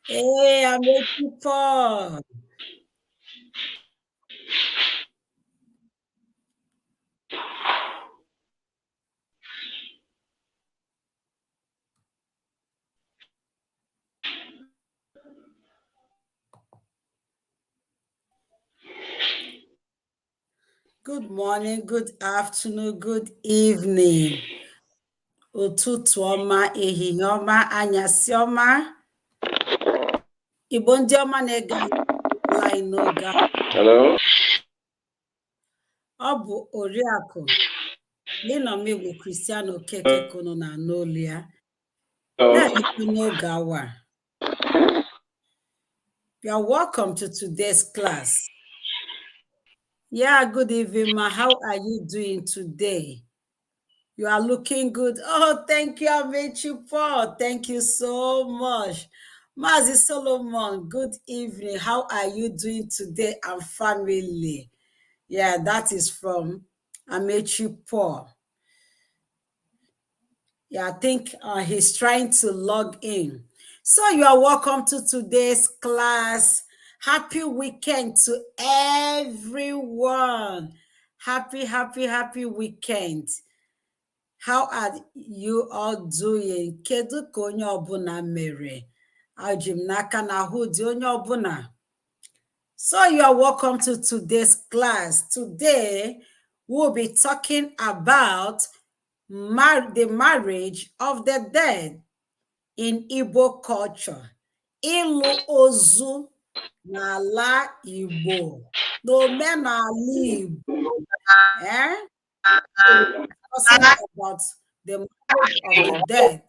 Hey, I'm waiting for. Good morning, good afternoon, good evening. Ụtụtụ ọma, ehihie ọma, anyasị ọma. Igbo ndị ọma na-ege line n'oge a. Hello. Ọ bụ Oriakụ Linomegwu Christian Okeke kunu na n'olu ya. Na-ekwu n'oge awa. You are welcome to today's class. Yeah, good evening, ma. How are you doing today? You are looking good. Oh, thank you, Amechi Paul. Thank you so much. Mazi Solomon, good evening. How are you doing today and family? Yeah, that is from Amechi Paul. Yeah, I think he's trying to log in. So you are welcome to today's class. Happy weekend to everyone. Happy weekend. How are you all doing? Kedu ka onye ọbụla mere? Ajim n'aka na ahụ dị onye ọbụla. So you are welcome to today's class. Today, we'll be talking about the marriage of the dead in Igbo culture. Ịlụ ozu n'ala Igbo. N'omenala Igbo. About the marriage of the dead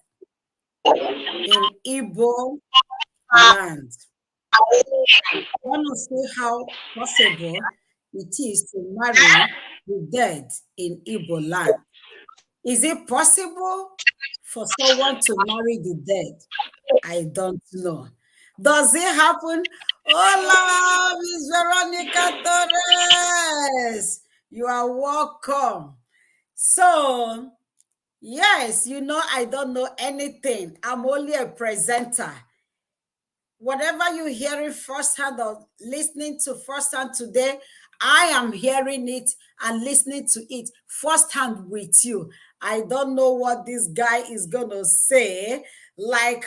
in Igbo land. I want to see how possible it is to marry the dead in Igbo land. Is it possible for someone to marry the dead? I don't know. Does it happen? Hola, Miss Veronica Torres. You are welcome. So, yes, I don't know anything. I'm only a presenter. Whatever you're hearing firsthand or listening to firsthand today, I am hearing it and listening to it firsthand with you. I don't know what this guy is going to say. Like,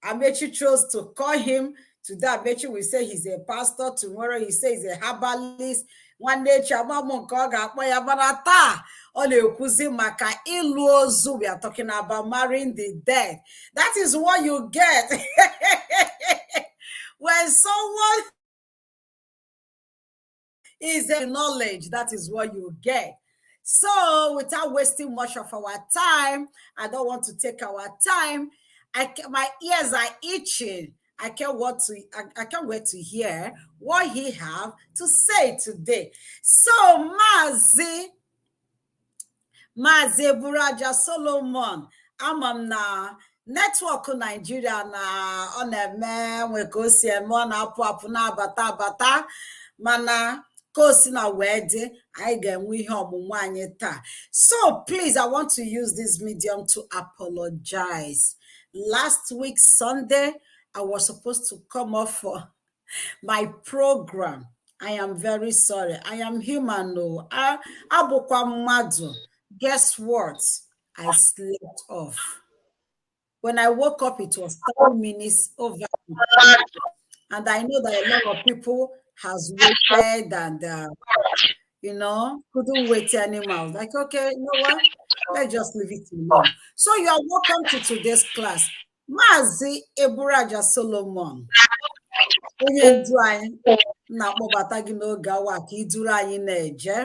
Amechi chose to call him. Today, Amechi will say he's a pastor. Tomorrow, he says he's a herbalist. One day, Chamamu Koga, Moyabarata. We are talking about marrying the dead. That is what you get when someone is a knowledge. That is what you get. So, without wasting much of our time, I don't want to take our time. My ears are itching. I can't wait to hear what he have to say today. So, Mazi Buraja Solomon, amam na network Nigeria na ọ na-eme nwe ka o si eme ọ na-apụ apụ na-abata mana ka o si na wee dị anyị ga-enwe ihe ọmụmụ anyị taa. So please, I want to use this medium to apologize. Last week Sunday, I was supposed to come up for my program. I am very sorry. I am human. No, abụkwa mmadụ. Guess what? I slept off. When I woke up, it was 30 minutes over. And I know that a lot of people has waited and, couldn't wait anymore. Like, okay, you know what? Let's just leave it alone. So you are welcome to today's class. Mazi Eburaja Solomon. Onye ndu anyị na-akpọbata gị n'oge awa ka iduru anyị na-eje.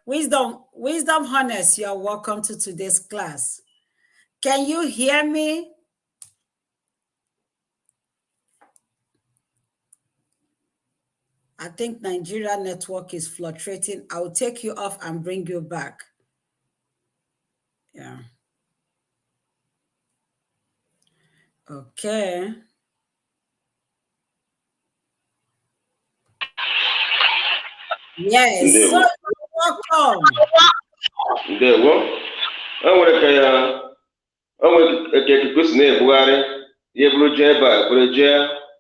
Wisdom Honest, you are welcome to today's class. Can you hear me? I think Nigeria network is fluctuating. I'll take you off and bring you back. Yeah. Okay. Yes, so you're welcome. There we enwere ka si na-ebugharị ihe bụrụ jee ebe a bụrụ jee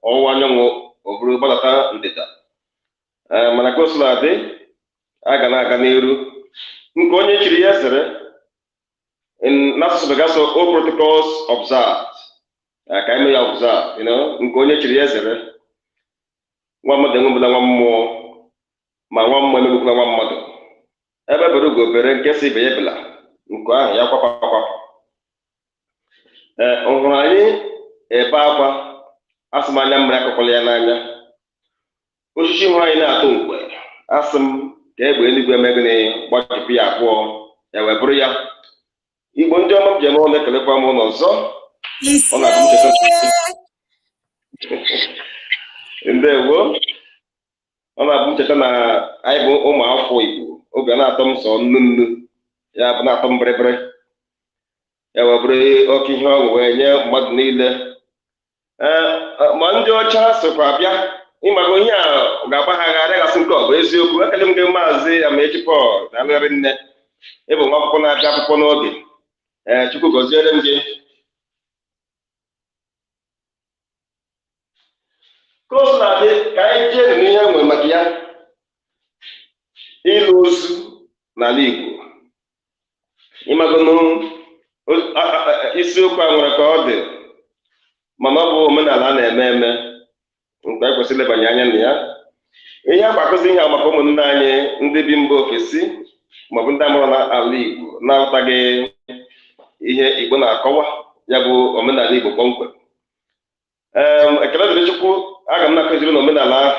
ọwụwa anyanwụ ọ bụrụ gbadata ndịda mana ka o sila dị a ga na-aga n'iru nke onye chiri ya zere n'asụsụ Bekee all protocols observed ka eme ya observe nke onye chiri ya zere nwa mmadụ enwebụla nwa mmụọ ma nwa mmụọ emegbukwa nwa mmadụ ebe bere ugo bere nke si ibe ya ebela nke ahụ ya kwapụ ọhụrụ anyị ebe akwa asị m anya mmiri akụkwala ya n'anya osisi hụrụ anyị na-atụ mgbe asị m ka egbe eluigwe emegịnị gbachipụ ya abụọ ya wee bụrụ ya Igbo ndị ọma m ji eme ụlọ ekelekwa m ụlọ ọzọ ndewo ọ na-abụ ncheta na anyị bụ ụmụ afọ Igbo obi a na-atọ m sọ nnu ya bụ na-atọ m bịrịbịrị ya wee bụrụ oke ihe ọṅụ wee nye mmadụ niile ma ndị ọcha sokwa bịa ịmago ihe a ga-agba ha agharị gasị nke ọ bụ eziokwu ekele m gị maazị Amaechi Paul na alụgharị nne ịbụ nwa akwụkwọ na-abịa akwụkwọ n'oge Chukwu gọziere m gị ka o si na-adị ka anyị jee n'ihe nwere maka ya ịlụ ozu n'ala Igbo ịmagonu isiokwu a nwere ka ọ dị mana ọ bụ omenala a na-eme eme mgbe anyị kwesịrị ilebanye anya na ya ihe agbakọzi ihe maka ụmụnne anyị ndị bi mba ofesi maọbụ ndị amụrụ n'ala Igbo na-aghọtaghị ihe Igbo na-akọwa ya bụ omenala Igbo kpọmkwem ekele dịrị Chukwu aga m na-akụziri na omenala ahụ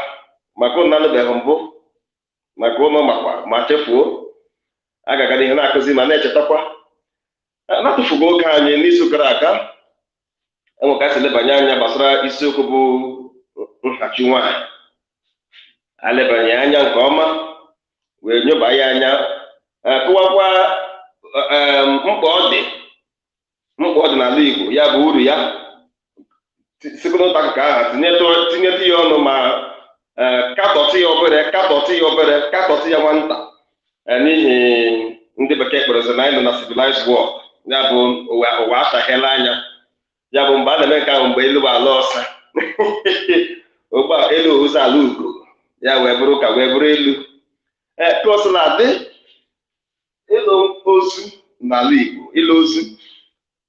maka ụnụ na-anụbeghị mbụ maka ụmụ makwa ma chefuo a ga-aga n'ihe na-akụzi ma na-echetakwa na-atụfugo oge anyị n'izu gara aga enwe ka si lebanye anya gbasara isiokwu bụ nhachi nwaanyị alebanye anya nke ọma wee nyoba ya anya kụwakwa mkpa ọ dị n'ala Igbo ya bụ uru ya site n'ụta nke aha tinyetụ ya ọnụ ma katọtụ ya obere katọtụ ya nwata n'ihi ndị bekee kpọrọzi na anyị nọ na civilized world ya bụ ụwa achaghela anya ya bụ mgbe a na-eme nke ahụ mgbe elu bụ ala ọsa ogbe elu ụzọ ala ugo ya wee bụrụ ka wee bụrụ elu ka o sila dị ịlụ ozu n'ala Igbo ịlụ ozu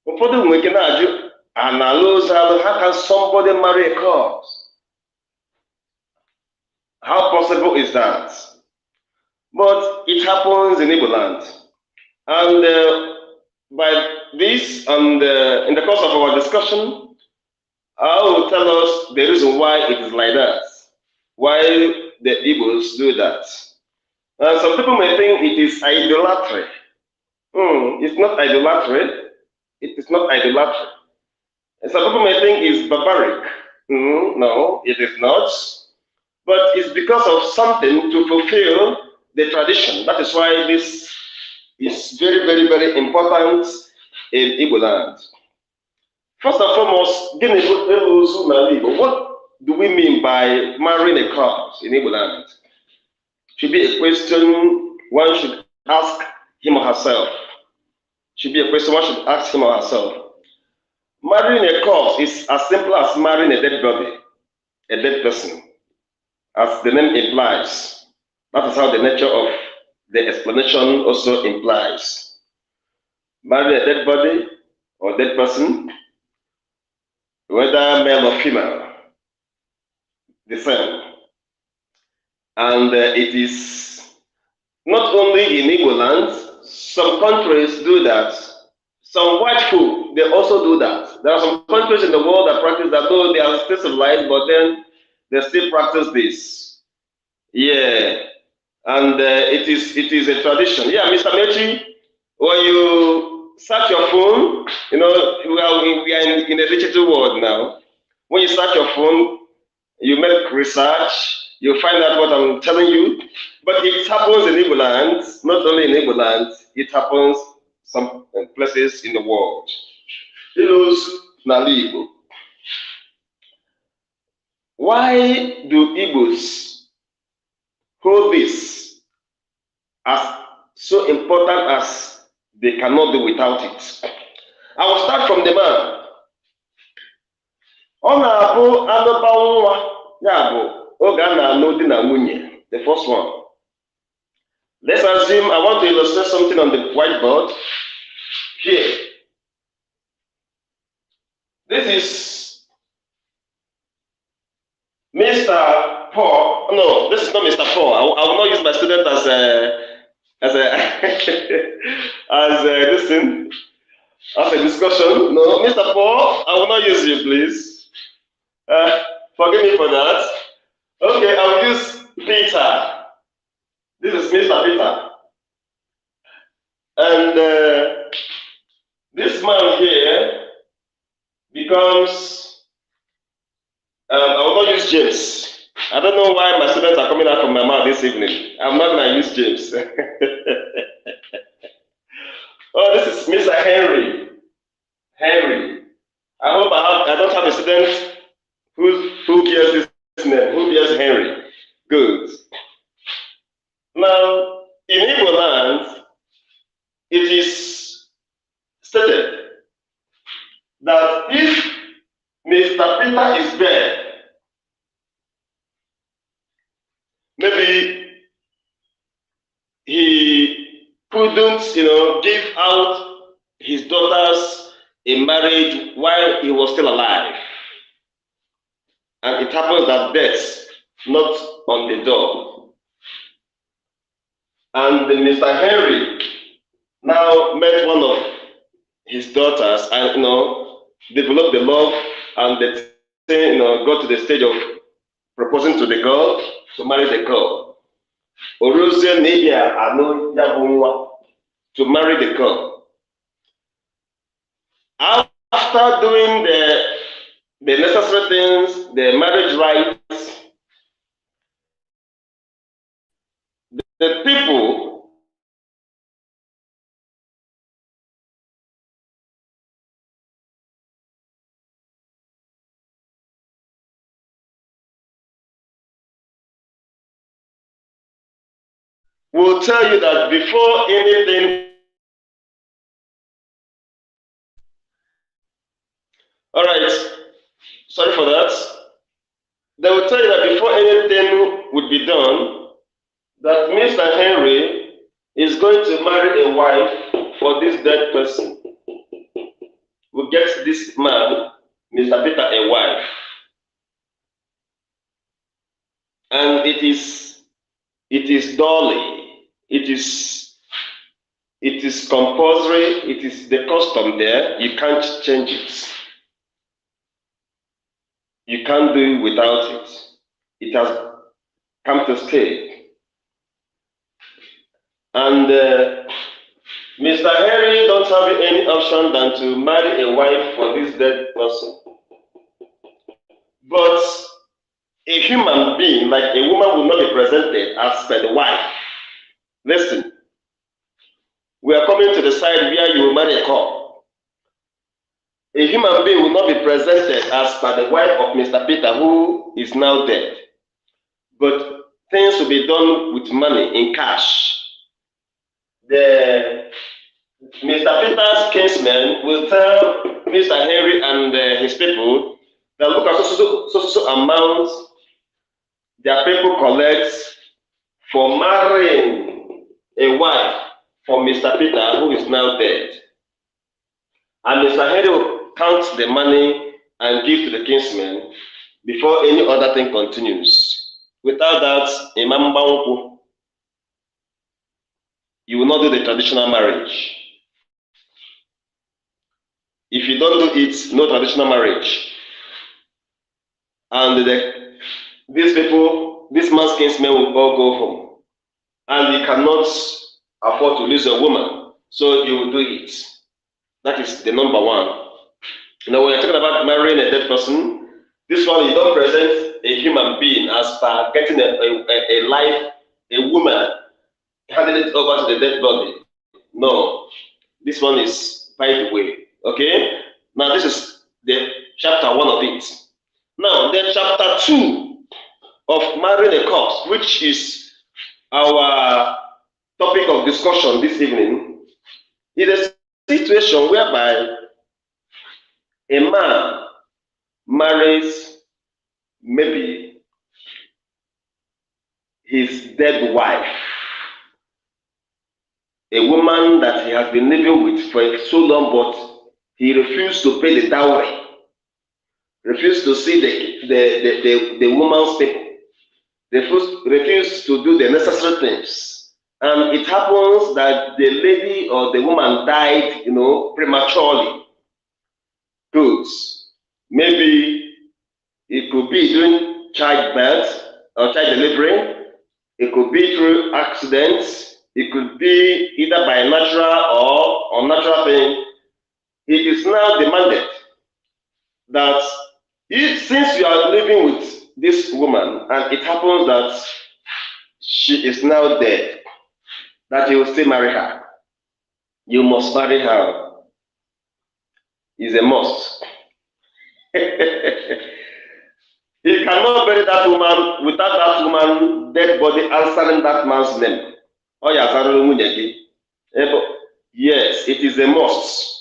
ụfọdụ nwere ike na-ajụ a na-alụ ozu alụ how can somebody marry a corpse? How possible is that? But it happens in Igbo land. And by this, and in the course of our discussion, I will tell us the reason why it is like that, why the Igbos do that. Some people may think it is idolatry. It's not idolatry. It is not idolatry. And some people may think it's barbaric. No, it is not. But it's because of something to fulfill the tradition. That is why this is very, very, very important in Igbo land. First and foremost, what do we mean by marrying a corpse in Igbo land? Should be a question one should ask him or herself. Should be a question one should ask him or herself. Marrying a corpse is as simple as marrying a dead body, a dead person, as the name implies. That is how the nature of the explanation also implies. Marrying a dead body or dead person, whether male or female, the same. And it is not only in Igbo land, some countries do that. Some white folk, they also do that. There are some countries in the world that practice that, though they are still civilized, but then they still practice this. Yeah, and it is a tradition. Yeah, Mr. Mechi, when you search your phone, we are in a digital world now. When you search your phone, you make research, you'll find out what I'm telling you. But it happens in Igbo land, not only in Igbo land, it happens some places in the world. Ilos n'ala Igbo. Why do Igbos hold this as so important as they cannot do without it? I will start from the man. Ọ na-abụ anụba nwa, ya bụ oge a na-anụ di na nwunye, the first one. Let's assume I want to illustrate something on the whiteboard. Here. This is Mr. Paul. No, this is not Mr. Paul. I will not use my student as this thing, as a discussion. No, Mr. Paul, I will not use you, please. Forgive me for that. Okay, I will use Peter. This is Mr. Peter. And this man here becomes, I will not use James. I don't know why my students are coming out from my mouth this evening. I'm not going to use James. Oh, this is Mr. Henry. Henry. I hope I don't have a student who bears this name, who bears Henry. Good. Now, in Igbo land, it is stated that if Mr. Peter is there, maybe he couldn't, give out his daughters in marriage while he was still alive. And it happens that death knocked on the door. And Mr. Henry now met one of his daughters and developed the love, and they got to the stage of proposing to the girl, to marry the girl. To marry the girl. After doing the necessary things, the marriage rites, the people will tell you that before anything, all right, sorry for that. They will tell you that before anything would be done, that Mr. Henry is going to marry a wife for this dead person. Who gets this man, Mr. Peter, a wife. And it is dolly. It is compulsory. It is the custom there. You can't change it. You can't do it without it. It has come to stay. And Mr. Henry don't have any option than to marry a wife for this dead person. But a human being, like a woman, will not be presented as per the wife. Listen, we are coming to the side where you will marry a couple. A human being will not be presented as per the wife of Mr. Peter, who is now dead. But things will be done with money, in cash. Mr. Peter's kinsmen will tell Mr. Henry and his people that look at so amounts their people collect for marrying a wife for Mr. Peter, who is now dead. And Mr. Henry will count the money and give to the kinsmen before any other thing continues. Without that, you will not do the traditional marriage. If you don't do it, no traditional marriage. And these people, this man's kinsmen will all go home. And you cannot afford to lose a woman, so you will do it. That is the number one. Now, when you're talking about marrying a dead person, This one, you don't present a human being as per getting a life, a woman, handing it over to the dead body. No, this one is by the way. Okay? Now, this is the chapter one of it. Now, then chapter two of marrying a corpse, which is our topic of discussion this evening, is a situation whereby a man marries maybe his dead wife, a woman that he has been living with for so long, but he refused to pay the dowry, refused to see the woman's people, refused to do the necessary things. And it happens that the lady or the woman died, prematurely. Good. Maybe it could be during childbirth or child delivery. It could be through accidents. It could be either by natural or unnatural thing. It is now demanded that since you are living with this woman and it happens that she is now dead, that you will still marry her. You must marry her. It's a must. He cannot bury that woman without that woman dead body answering that man's name. Oh, yes, it is a must.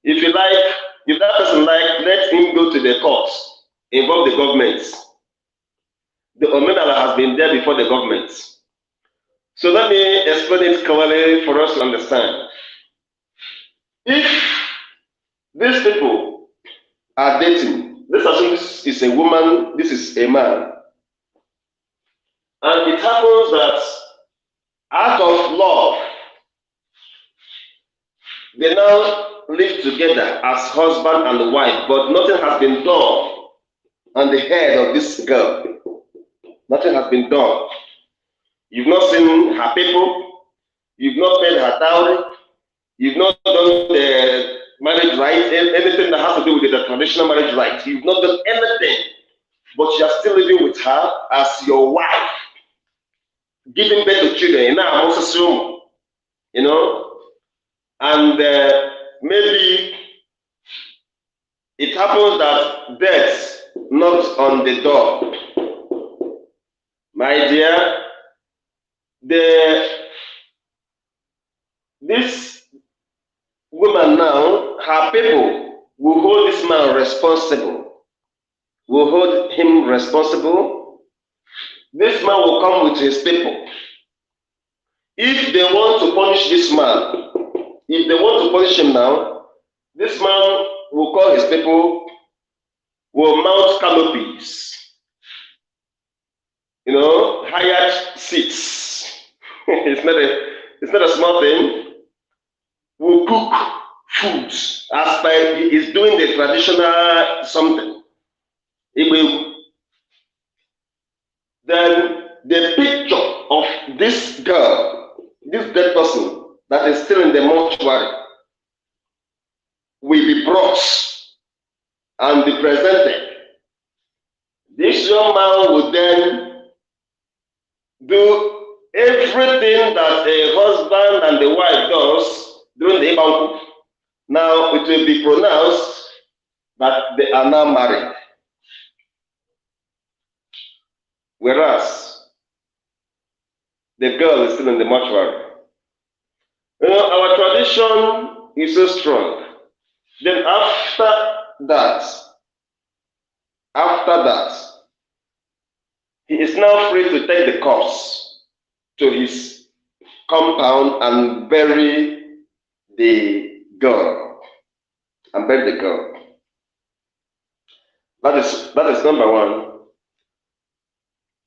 If you like, if that person like, let him go to the courts, involve the government. The Omenala has been there before the government. So let me explain it clearly for us to understand. If these people are dating, let's assume this is a woman, this is a man, and it happens that out of love, they now live together as husband and wife, but nothing has been done on the head of this girl. Nothing has been done. You've not seen her people, you've not paid her dowry, you've not done the marriage right, anything that has to do with the traditional marriage right. You've not done anything, but you are still living with her as your wife, giving birth to children. Now, and maybe it happens that death knocks on the door. My dear, this woman now, her people will hold this man responsible, will hold him responsible. This man will come with his people. If they want to punish this man, if they want to punish him now, this man will call his people, will mount canopies, hired seats. it's not a small thing. Will cook food as by he is doing the traditional something. Then the picture of this girl, this dead person that is still in the mortuary, will be brought and be presented. This young man will then do everything that a husband and the wife does during the Ibanku. Now it will be pronounced that they are now married. Whereas the girl is still in the mortuary. Our tradition is so strong. Then after that, he is now free to take the corpse to his compound and bury the girl. That is number one.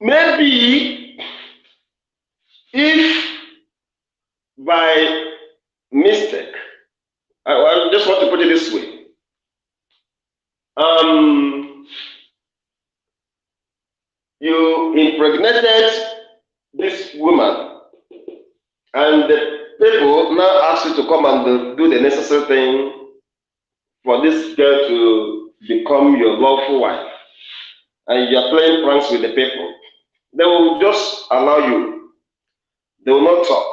Maybe if by mistake, I just want to put it this way. You impregnated this woman, and the people now ask you to come and do the necessary thing for this girl to become your lawful wife. and you're playing pranks with the people, they will just allow you. They will not talk.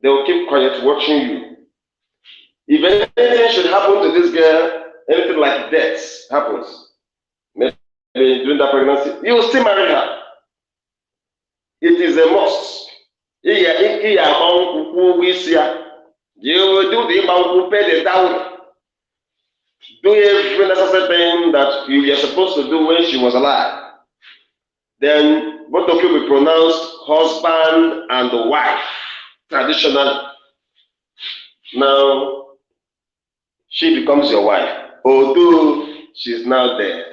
They will keep quiet watching you. If anything should happen to this girl, anything like death happens, maybe during that pregnancy, you will still marry her. It is a must. You will do the bank, pay the dowry, do every necessary thing that you were supposed to do when she was alive. Then both of you will be pronounced husband and wife, traditionally. Now, she becomes your wife, although she's now dead.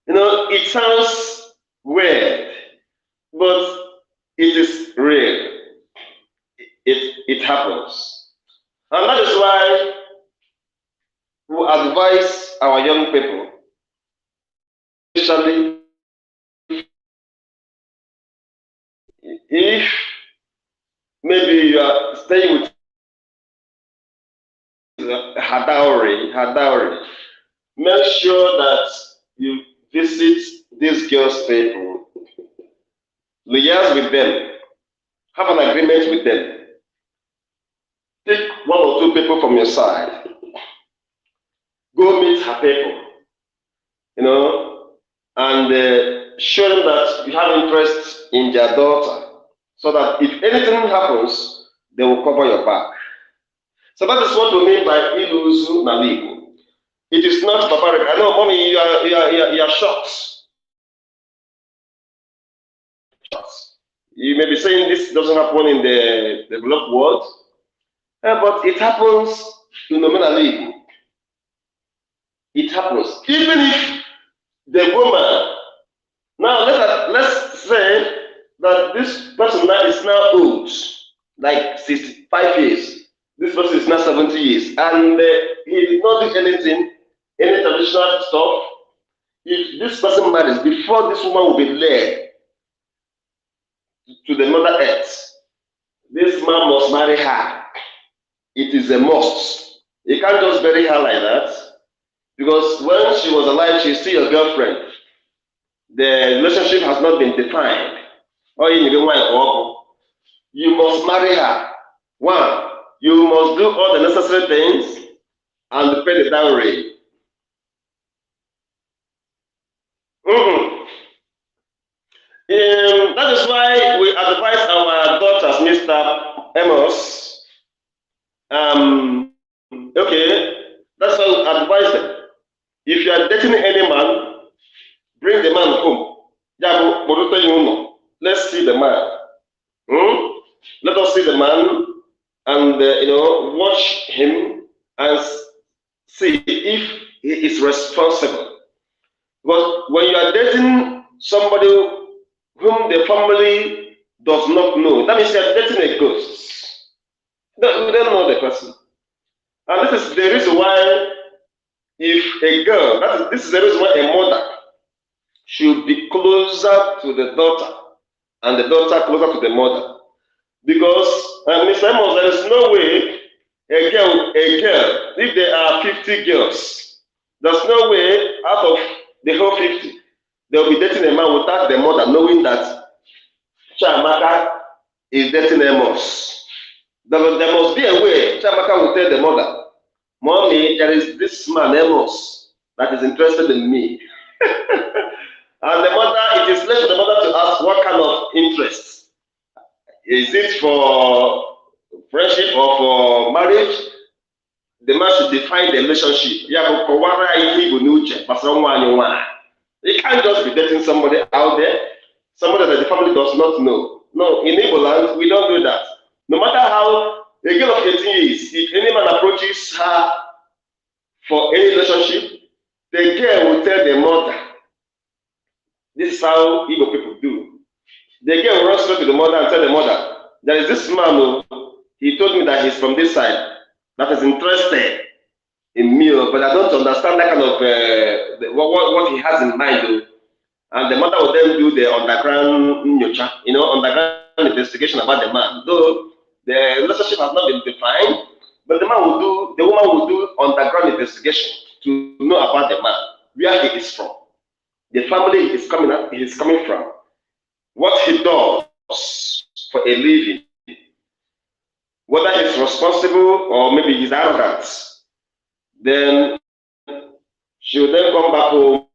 It sounds weird, but it is real. It happens. And that is why we advise our young people, especially if maybe you are staying with her dowry, make sure that you visit these girls' people, liaise with them, have an agreement with them. Take one or two people from your side, go meet her people, and show them that you have interest in their daughter, so that if anything happens, they will cover your back. So that is what we mean by iluzu na Igbo. It is not barbaric. I know, mommy, you are shocked. You may be saying this doesn't happen in the developed world, but it happens in Igbo. It happens. Even if the woman, now let's say that this person now is now old, like 65 years. This person is now 70 years, and he did not do anything, any traditional stuff. If this person marries, before this woman will be led to the Mother Earth, this man must marry her. It is a must. You can't just bury her like that, because when she was alive, she's still your girlfriend. The relationship has not been defined. You must marry her. One, you must do all the necessary things and pay the dowry. That is why we advise our daughters, Mr. Amos. Okay, that's why we advise them. If you are dating any man, bring the man home. Let's see the man. Let us see the man and watch him and see if he is responsible. But when you are dating somebody whom the family does not know, that means you are dating a ghost. We don't know the person. And this is the reason why, if a girl, this is the reason why a mother should be closer to the daughter and the daughter closer to the mother. Because, Mr. Amos, there is no way a girl, if there are 50 girls, there's no way out of the whole 50, they'll be dating a man without the mother knowing that Chiamaka is dating Amos. There must be a way Chiamaka will tell the mother, Mommy, there is this man, Amos, that is interested in me. And the mother, it is left for the mother to ask what kind of interest. Is it for friendship or for marriage? The man should define the relationship. You can't just be dating somebody out there, somebody that the family does not know. No, in Igbo land, we don't do that. No matter how a girl of 18 years, if any man approaches her for any relationship, the girl will tell the mother. This is how Igbo people do. The girl will run straight to the mother and tell the mother, there is this man who, he told me that he's from this side, that is interested in me, but I don't understand that kind of what he has in mind. Though. And the mother will then do the underground investigation about the man. Though the relationship has not been defined, but the woman will do underground investigation to know about the man, where he is from. the family is coming from, what he does for a living, whether he's responsible or maybe he's arrogant, then she will then come back home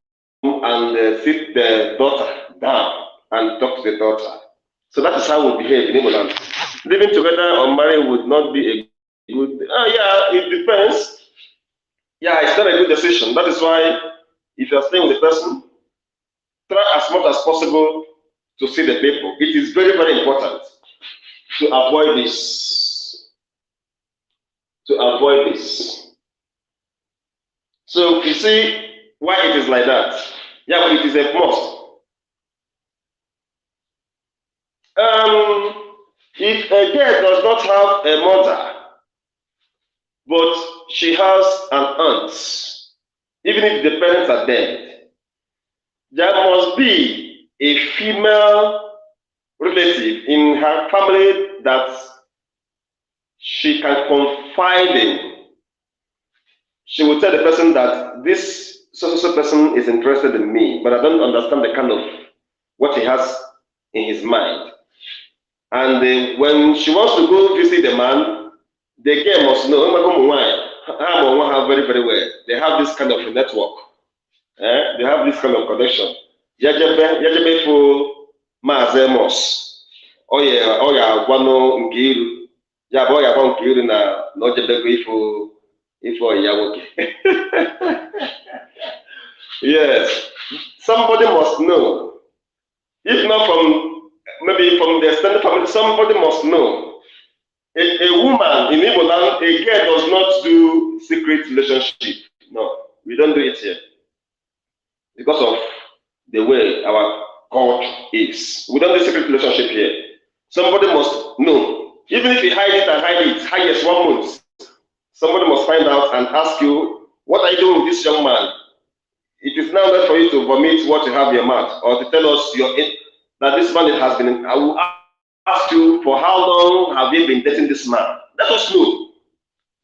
and sit the daughter down and talk to the daughter. So that is how we behave in Igbo land. Living together or married would not be a good. Yeah, it depends. Yeah, it's not a good decision. That is why, if you are staying with a person, try as much as possible to see the people. It is very, very important to avoid this. To avoid this. So you see why it is like that. Yeah, but it is a must. If a girl does not have a mother, but she has an aunt, even if the parents are dead, there must be a female relative in her family that she can confide in. She will tell the person that this so person is interested in me, but I don't understand the kind of what he has in his mind. And when she wants to go visit the man, the girl must know, have very, very well. They have this kind of network. They have this kind of connection. Yajebe for Mazemos. Oya, Guano, Ngiru. Yaboya, Ngiru, na Nojebe for Yawoke. Yes, somebody must know. If not from, maybe from the extended family, somebody must know. A woman in Igbo land, a girl does not do secret relationship. No, we don't do it here because of the way our culture is. We don't do secret relationship here. Somebody must know. Even if you hide it, highest 1 month, somebody must find out and ask you, what are you doing with this young man? It is now left for you to vomit what you have in your mouth, or to tell us that this man has been. I will ask you, for how long have you been dating this man? Let us know.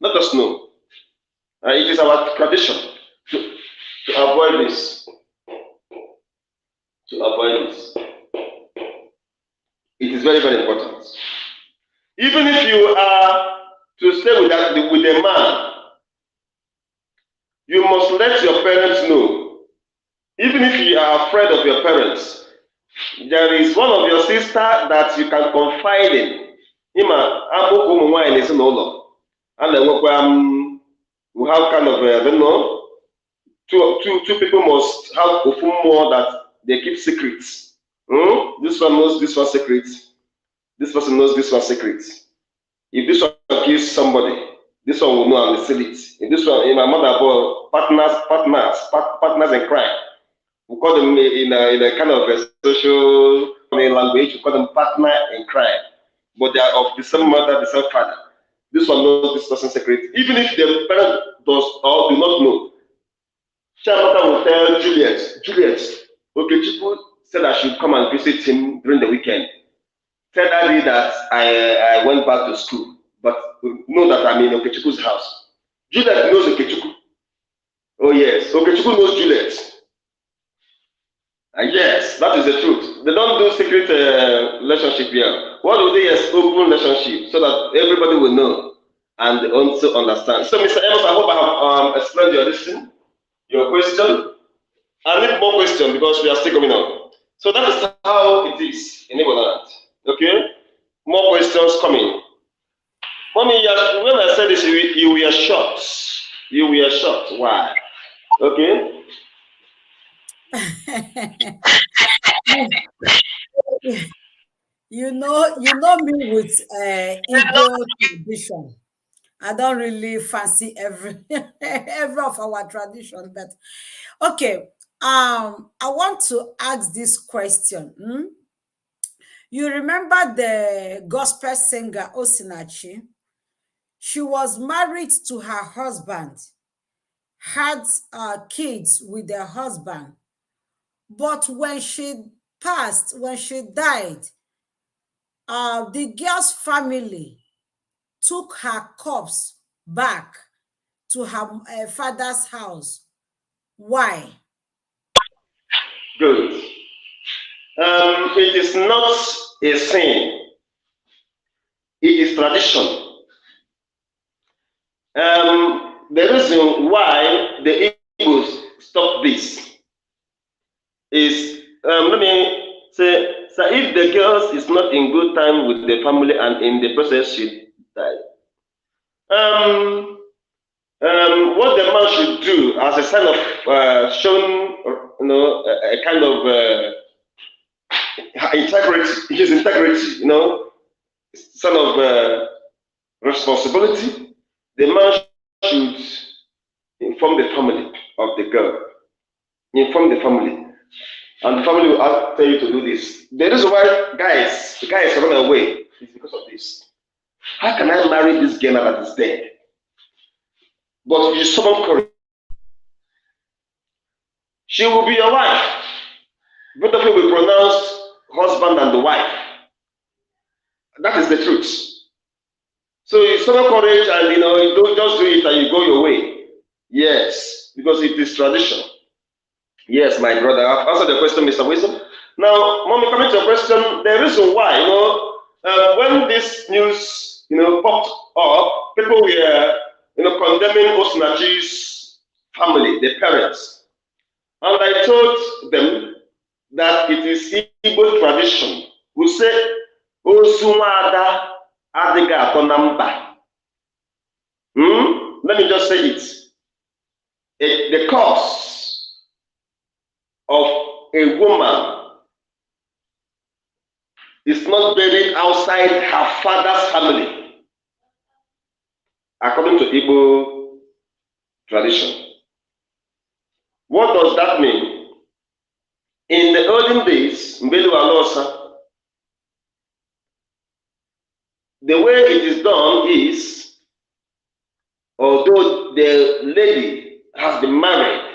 Let us know. It is our tradition to avoid this. To avoid this. It is very, very important. Even if you are to stay with a man, you must let your parents know. Even if you are afraid of your parents, there is one of your sister that you can confide in. And we have kind of, I don't know, two people must have more that they keep secrets. This one knows this one's secret. This person knows this one's secret. If this one kills somebody, this one will know and seal it. If this one, in my mother, partners in crime. We call them in a kind of a social language, we call them partner in crime. But they are of the same mother, the same father. This one knows this person's secret. Even if the parent does or do not know, Chiamaka will tell Juliet, okay, Chiku said I should come and visit him during the weekend. Tell Daddy that I went back to school, but know that I'm in Okechukwu house. Juliet knows Okechukwu. Oh yes, Okechukwu knows Juliet. Yes, that is the truth. They don't do secret relationship here. What do they is open relationship so that everybody will know and also understand. So, Mr. Amos, I hope I have explained your question. I need more questions because we are still coming on. So that is how it is in Igbo land. Okay? More questions coming. Mommy, when I said this, you were shocked. You were shocked. Why? Okay? You know me with Igbo tradition. I don't really fancy every every of our tradition, but okay. I want to ask this question. You remember the gospel singer Osinachi? She was married to her husband, had kids with their husband, but when she passed, when she died, the girl's family took her corpse back to her father's house. Why? Good. It is not a sin. It is tradition. The reason why the Igbos stop this is, let me say, so if the girl is not in good time with the family and in the process she died, what the man should do as a sign of showing, a kind of integrity, his integrity, sign of responsibility, the man should inform the family of the girl. Inform the family. And the family will tell you to do this. The reason why guys run away is because of this. How can I marry this girl that is dead? But you summon courage. She will be your wife. Both of you will be pronounced husband and the wife. That is the truth. So you summon courage and you don't just do it and you go your way. Yes, because it is tradition. Yes, my brother. I've answered the question, Mr. Wisdom. Now, mommy, coming to your question, the reason why, when this news, popped up, people were, condemning Osinachi's family, the parents. And I told them that it is Igbo tradition. We say, Osumada adiga atonamba. Let me just say it. The cause of a woman is not buried outside her father's family, according to Igbo tradition. What does that mean? In the olden days, Mbelu Alosa, the way it is done is, although the lady has been married,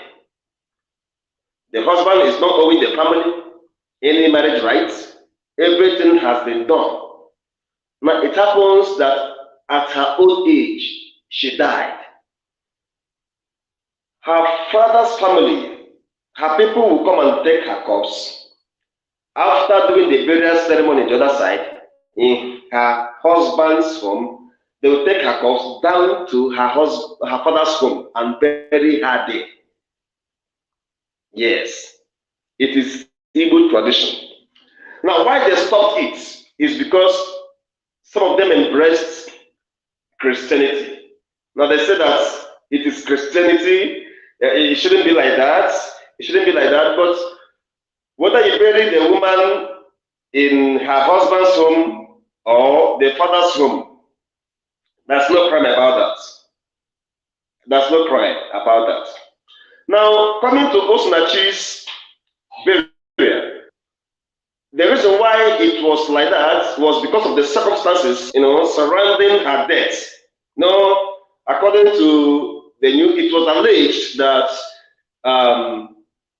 the husband is not owing the family any marriage rights. Everything has been done. Now it happens that at her old age, she died. Her father's family, her people will come and take her corpse. After doing the burial ceremony on the other side, in her husband's home, they will take her corpse down to her father's home and bury her there. Yes, it is Igbo tradition. Now, why they stopped it is because some of them embraced Christianity. Now, they say that it is Christianity, it shouldn't be like that, but whether you bury the woman in her husband's home or the father's home, there's no crime about that. There's no crime about that. Now, coming to Osinachi's burial, the reason why it was like that was because of the circumstances, surrounding her death. According to the news, it was alleged that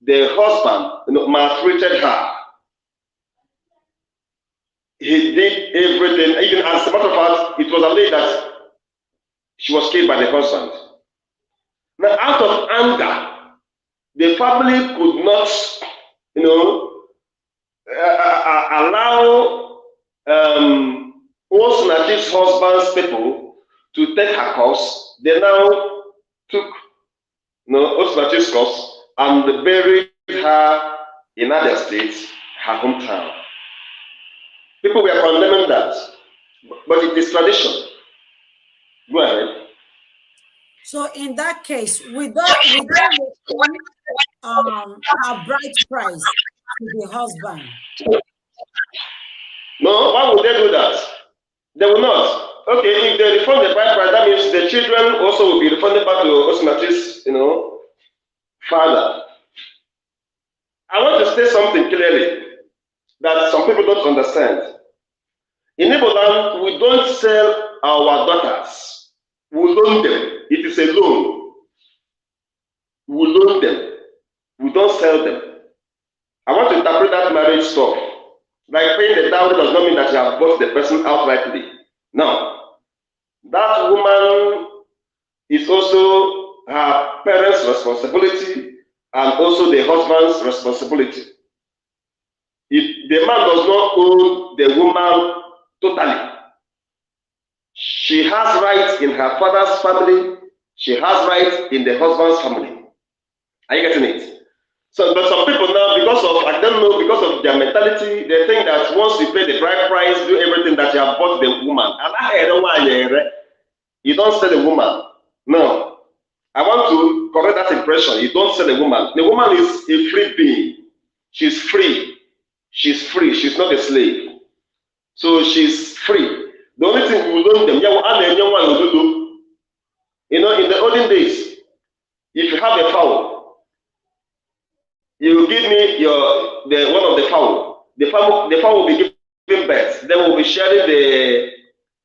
the husband, maltreated her. He did everything. Even as a matter of fact, it was alleged that she was killed by the husband. Now, out of anger, the family could not, allow Osinachi's husband's people to take her corpse. They now took Osinachi's corpse and buried her in other states, her hometown. People were condemning that, but it is tradition. Go ahead. So in that case, we don't return our bride price to the husband. No, why would they do that? They will not. Okay, if they refund the bride price, that means the children also will be refunded back to Osinachi's, father. I want to say something clearly that some people don't understand. In Igbo land, we don't sell our daughters. We loan them. It is a loan. We loan them. We don't sell them. I want to interpret that marriage stuff. Like paying the dowry does not mean that you have bought the person outrightly. No. That woman is also her parents' responsibility and also the husband's responsibility. the man does not own the woman totally. She has rights in her father's family. She has rights in the husband's family. Are you getting it? So, but some people now, because of, I don't know, because of their mentality, they think that once you pay the bride price, do everything, that you have bought the woman. And I don't want you don't sell the woman. No. I want to correct that impression. You don't sell the woman. The woman is a free being. She's free. She's free. She's not a slave. So she's free. The only thing we loan them, you know, in the olden days, if you have a fowl, you give me the one of the fowl. The fowl will be giving birth. Then we'll be sharing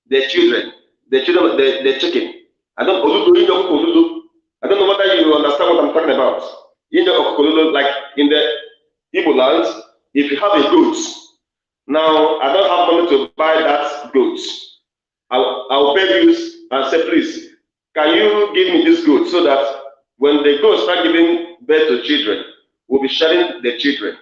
the children, the chicken. I don't know whether you understand what I'm talking about. Like in the Igbo land, if you have a goat, now I don't have money to buy that goat. I'll beg you and say, please, can you give me this goat so that when the goat start giving birth to children, we'll be sharing the children.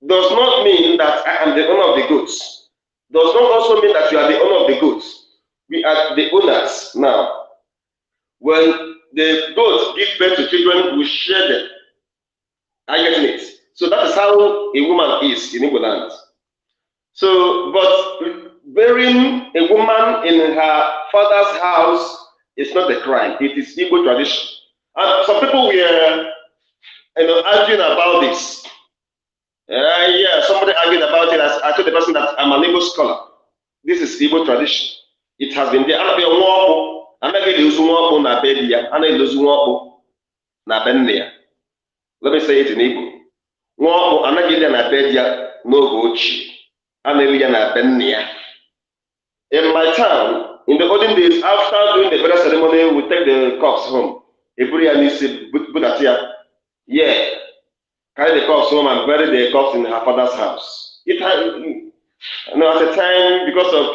Does not mean that I am the owner of the goats. Does not also mean that you are the owner of the goats. We are the owners now. When the goats give birth to children, we share them. Are you getting it? So that is how a woman is in Igbo land. So, but burying a woman in her father's house is not a crime. It is Igbo tradition. And some people were, arguing about this. Yeah, somebody argued about it. I told the person that I'm an Igbo scholar. This is Igbo tradition. It has been there. Let me say it in Igbo. In my town, in the olden days, after doing the burial ceremony, we take the corpse home. Yeah, carry the corpse home and bury the corpse in her father's house. It had, at the time, because of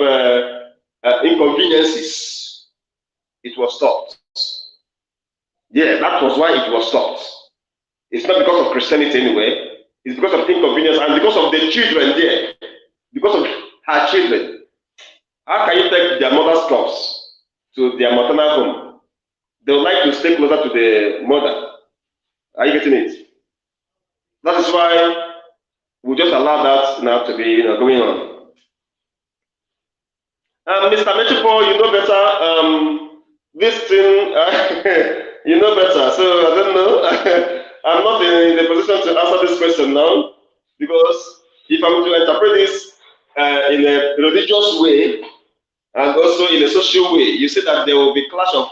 inconveniences, it was stopped. Yeah, that was why it was stopped. It's not because of Christianity anyway. It's because of inconvenience and because of the children there. Because of her children. How can you take their mother's corpse to their maternal home? They would like to stay closer to the mother. Are you getting it? That is why we just allow that now to be going on. Mr. Mechipo, you know better. This thing, you know better. So I don't know. I'm not in the position to answer this question now, because if I'm to interpret this in a religious way and also in a social way, you see that there will be clash of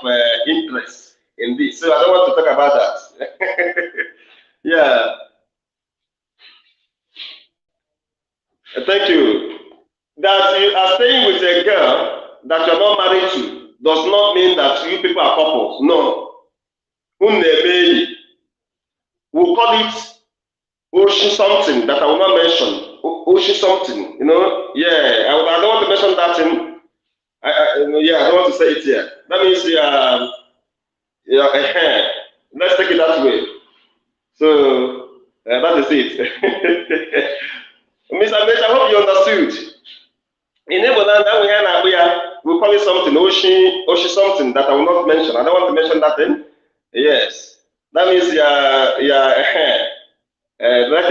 interest in this. So I don't want to talk about that. Yeah. Thank you. That you are staying with a girl that you're not married to does not mean that you people are couples. No. We'll call it Ocean something that I will not mention. Ocean something, Yeah, I don't want to mention that in. I don't want to say it here. That means let's take it that way. So that is it. Mr. Mitch, I hope you understood. In Ebola, we call it something, Oshi something that I will not mention. I don't want to mention that thing. Yes. That means let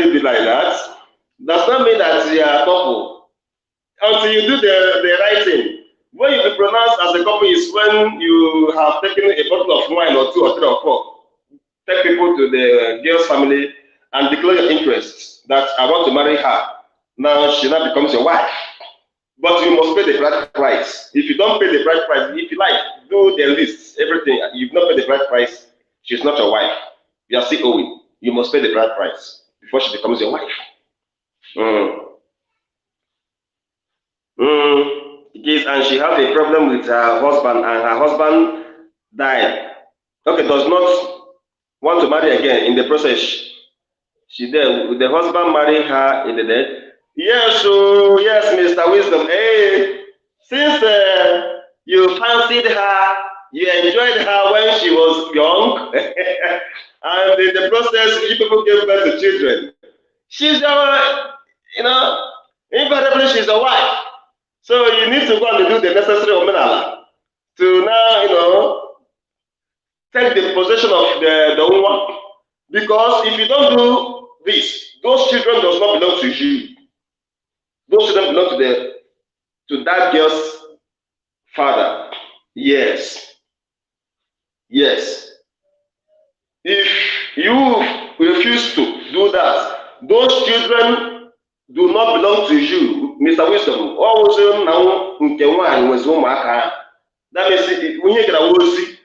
it be like that. Does not mean that you are a couple. Until you do the right thing. When you be pronounced as a couple is when you have taken a bottle of wine or 2 or 3 or 4. Take people to the girl's family and declare your interest that I want to marry her. Now she now becomes your wife. But you must pay the bride price. If you don't pay the bride price, if you like, do the list, everything. You've not paid the bride price, she's not your wife. You are still owing. You must pay the bride price before she becomes your wife. Yes, and she has a problem with her husband, and her husband died. Okay, does not want to marry again. In the process, she did. The husband married her in the death. Yes, so yes, Mr. Wisdom. Hey, since you fancied her, you enjoyed her when she was young, and in the process, you people gave birth to children. She's your You know, invariably she's a wife. So you need to go and do the necessary omenala to now, take the possession of the Unwa. Because if you don't do this, those children does not belong to you. Those children belong to that girl's father. Yes. Yes. If you refuse to do that, those children do not belong to you. Mr. Wisdom, always that means when you get a wozy,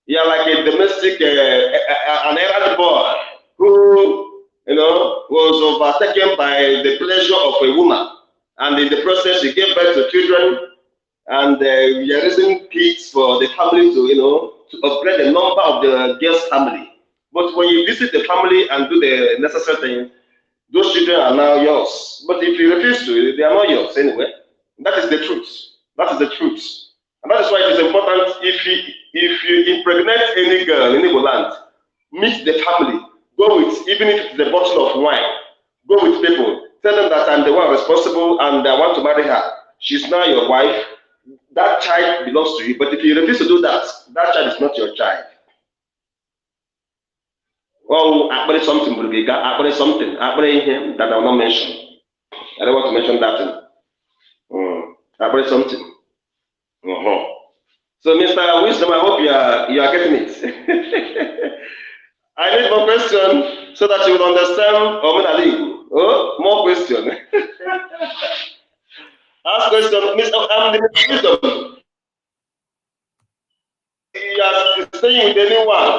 you're like a domestic, an errand boy who, was overtaken by the pleasure of a woman. And in the process, you gave birth to children, and we are raising kids for the family to upgrade the number of the girl's family. But when you visit the family and do the necessary thing, those children are now yours. But if you refuse to, they are not yours anyway. That is the truth. That is the truth. And that is why it is important if you impregnate any girl in Igbo land, meet the family, go with, even if it's a bottle of wine, go with people, tell them that I'm the one responsible and I want to marry her. She's now your wife. That child belongs to you. But if you refuse to do that, that child is not your child. Oh, actually something will be something. Him that I will not mention. I don't want to mention that. Actually something. Uh-huh. So, Mr. Wisdom, I hope you are getting it. I need more question so that you will understand Omenali. Oh, more question. Ask question, Mr. Wisdom. You are staying with anyone.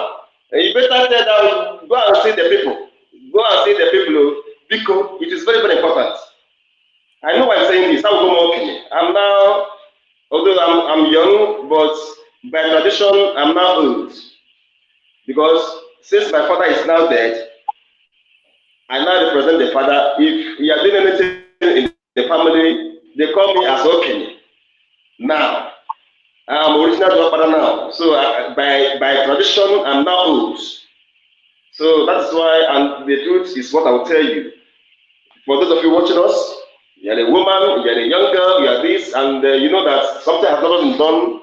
You better tell them, go and see the people. Go and see the people because it is very, very important. I know why I'm saying this. I will go more. I'm now, although I'm young, but by tradition, I'm now old. Because since my father is now dead, I now represent the father. If he are doing anything in the family, they call me as Okenye. Now, I'm original father now. So by tradition, I'm now old. So that's why, and the truth is what I will tell you. For those of you watching us, you are a woman, you are a young girl, you are this, and you know that something has never been done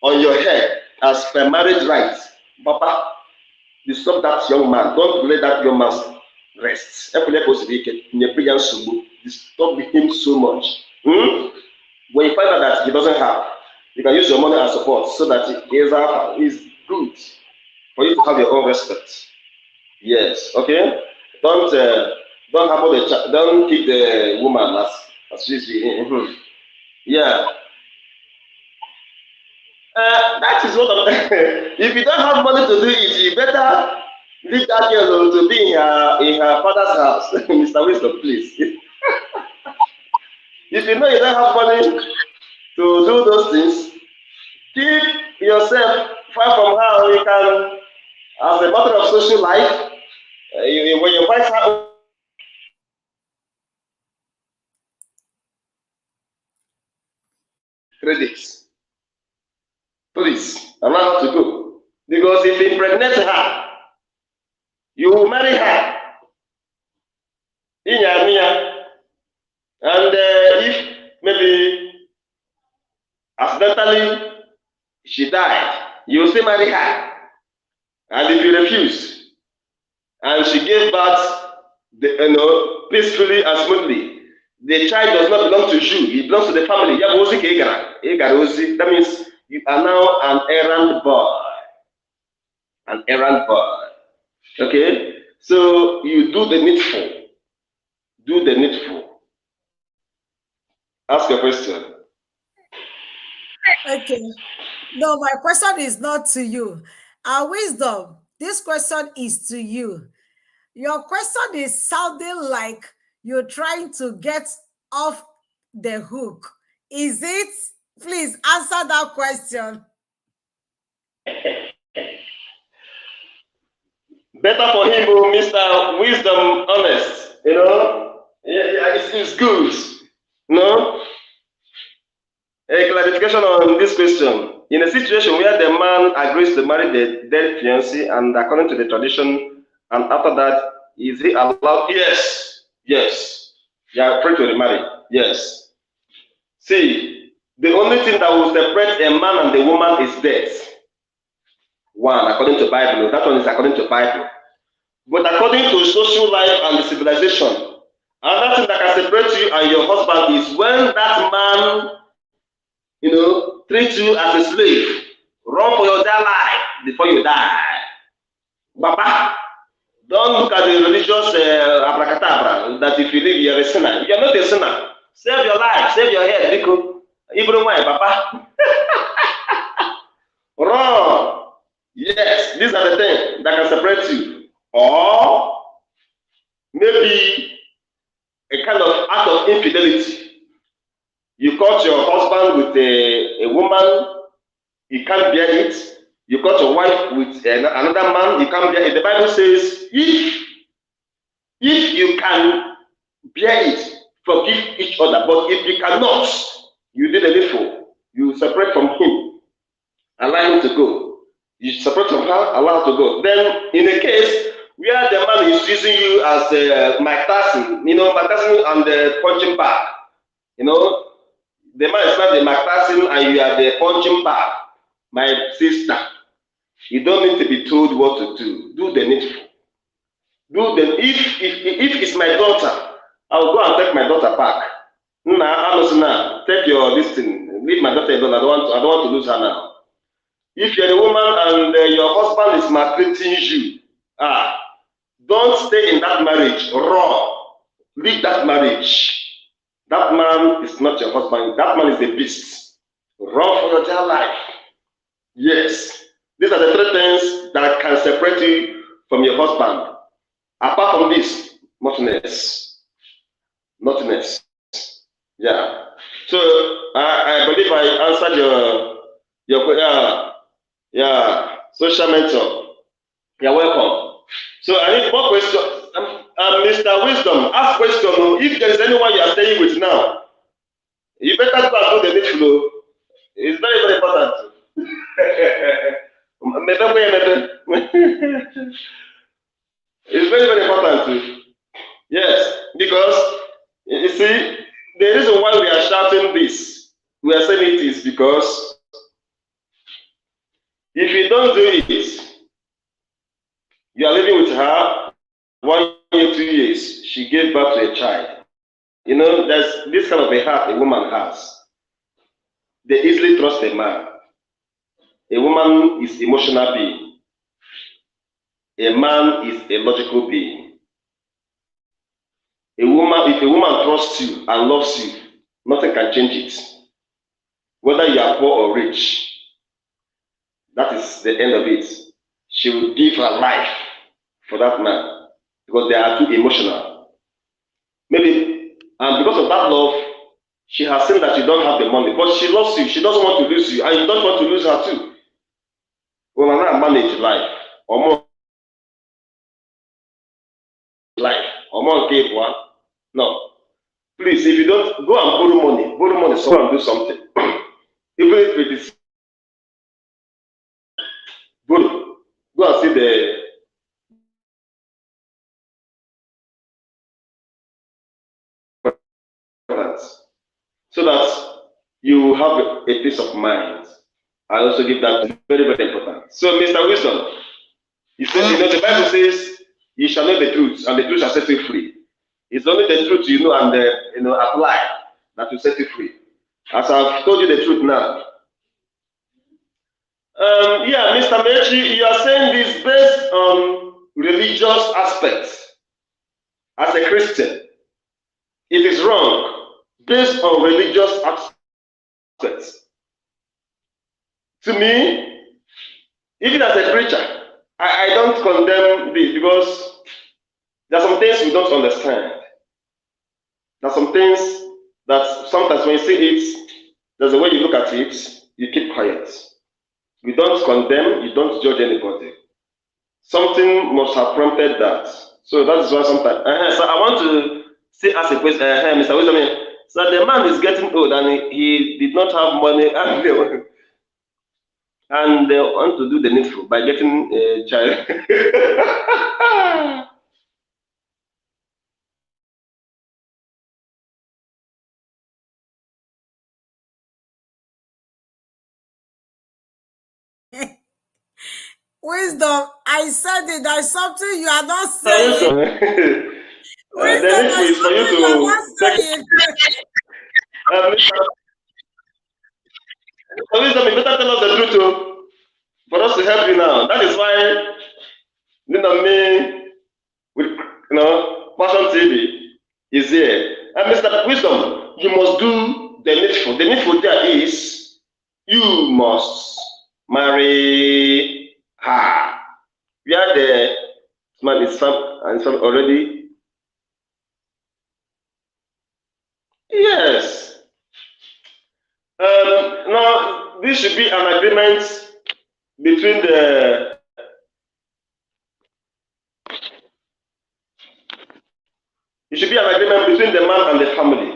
on your head as per marriage rights. Papa, disturb that young man. Don't let that young man rest. Disturb him so much. When you find out that he doesn't have, you can use your money as support so that he is good for you to have your own respect. Yes, okay. Don't have don't keep the woman as she's yeah. That is what I'm. If you don't have money to do it, you better leave that girl to be in her father's house, Mr. Wisdom, please. If you know you don't have money to do those things, keep yourself far from her. You can, as a matter of social life, when you find her credits, please allow her to go. Because if you impregnate her, you will marry her. And if maybe accidentally she died, you will still marry her. And if you refuse, and she gave birth, peacefully and smoothly, the child does not belong to you; it belongs to the family. That means you are now an errand boy. An errand boy. Okay? So you do the needful. Do the needful. Ask your question. Okay. No, my question is not to you. Our wisdom, this question is to you. Your question is sounding like you're trying to get off the hook. Is it? Please answer that question. Better for him, Mr. Wisdom Honest. Yeah, it's good. No? A clarification on this question. In a situation where the man agrees to marry the dead fiancé, and according to the tradition, and after that, is he allowed? Yes. Yes. You are free to remarry. Yes. See, the only thing that will separate a man and a woman is death. One, according to Bible. That one is according to Bible. But according to social life and the civilization, another thing that can separate you and your husband is when that man, treats you as a slave. Run for your dear life before you die. Papa, don't look at the religious abracadabra that if you live, you're a sinner. You're not a sinner. Save your life, save your head, Rico. Even why, Papa? Run. Yes, these are the things that can separate you. Or maybe a kind of act of infidelity. You caught your husband with a woman, you can't bear it. You caught your wife with another man, you can't bear it. The Bible says, if you can bear it, forgive each other. But if you cannot, you did a little. You separate from him, allow him to go. You separate from her, allow her to go. Then, in a case where the man is using you as Mike Tyson, Mike Tyson and the punching bag, the man is not the Mike Tyson and you are the punching bag. My sister, you don't need to be told what to do. Do the needful. If it's my daughter, I'll go and take my daughter back. Now, take your this thing. Leave my daughter alone. I don't want to lose her now. If you're a woman and your husband is maltreating you, don't stay in that marriage. Run. Leave that marriage. That man is not your husband. That man is a beast. Run for your dear life. Yes. These are the three things that can separate you from your husband. Apart from this, nothingness. Nothingness. Yeah. So I believe I answered your social mentor. You're welcome. So I need more questions. Mr. Wisdom, ask question. If there is anyone you are staying with now, you better go and do the needful. It's very, very important. It's very, very important too. Yes, because you see, the reason why we are shouting this, we are saying it is because if you don't do it, you are living with her 1 year, 2 years, she gave birth to a child. There's this kind of a heart a woman has. They easily trust a man. A woman is emotional being. A man is a logical being. If a woman trusts you and loves you, nothing can change it. Whether you are poor or rich, that is the end of it. She will give her life for that man because they are too emotional. Maybe, and because of that love, she has seen that you don't have the money, but she loves you. She doesn't want to lose you, and you don't want to lose her too. Well, I manage life, or more life, or more give one. No, please, if you don't go and borrow money, so and do something. Even if it is borrow, go and see the so that you have a peace of mind. I also give that very, very important. So, Mr. Wisdom, he says, the Bible says, "You shall know the truth, and the truth shall set you free." It's only the truth you know and apply that will set you free. As I've told you the truth now. Mr. Mechi, you are saying this based on religious aspects. As a Christian, it is wrong based on religious aspects. To me, even as a preacher, I don't condemn this because there are some things we don't understand. There are some things that sometimes when you see it, there's a way you look at it, you keep quiet. You don't condemn, you don't judge anybody. Something must have prompted that. So that is why sometimes. So I want to say as a question, Mr. Wisdom, so the man is getting old and he did not have money and they want to do the needful by getting a child. Wisdom, I said it. There's something you are not So, saying. the Wisdom, needful there's is for you something you are to not take. saying. Wisdom, you better tell us the truth, for us to help you now. That is why, me with Passion TV is here. And Mr. Wisdom, you must do the needful. The needful there is you must marry her. Where the man is found already. Yes. Now this should be an agreement between it should be an agreement between the man and the family.